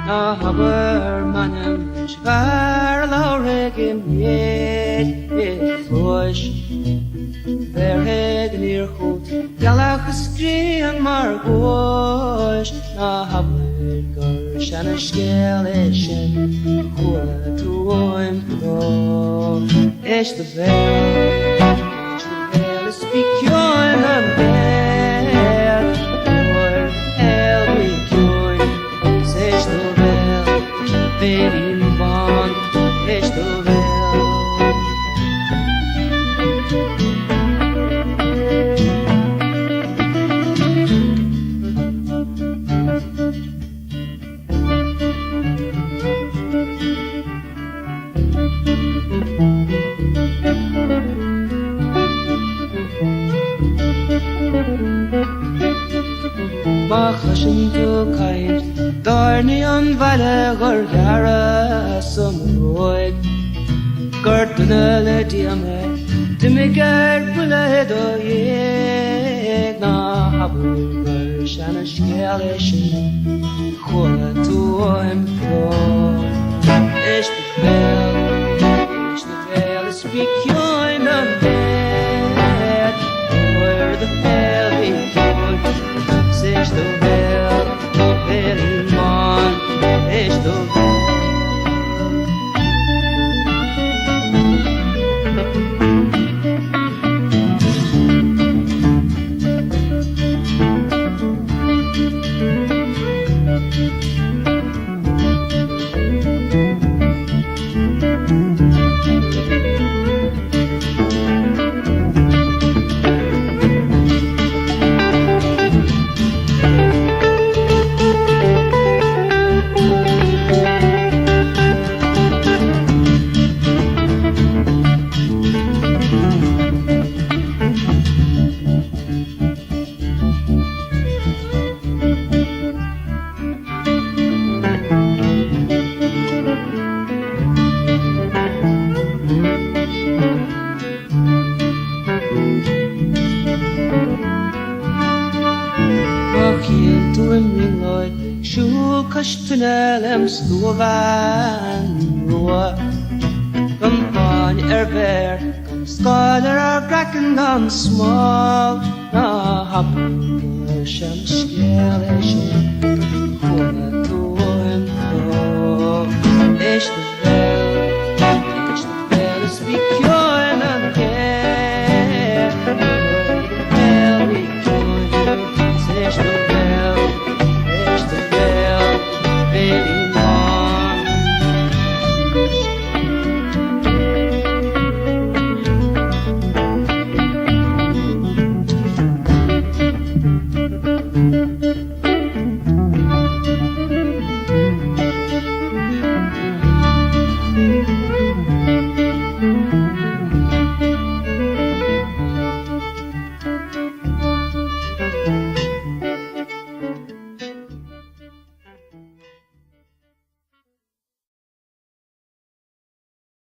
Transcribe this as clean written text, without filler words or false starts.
Haber manem schwer lauregen het voish ver hegen hier goed galach skrien mar gosh haber gar shana skeleshen khula tuim do Éist the Bhéal speak your name Bhéal van Éist the Bhéal Machlashin to kaid Darni an vaile gur gara som roig Gurtunele diame Dimigert bule do yeg Na habu gur shana skeleshin Khula tuim pro Éist the Bhéal speak your name Where the Bhéal be good Éist the Bhéal Bhéal man Éist the Bhéal Tunnelem slovan roa Kampanje ver Skaler kraken dan small Na hapu Shem skeleshin Khula tuim pro Éist the Bhéal speak your name Bhéal be good Éist the Bhéal Éist the Bhéal Bhéal man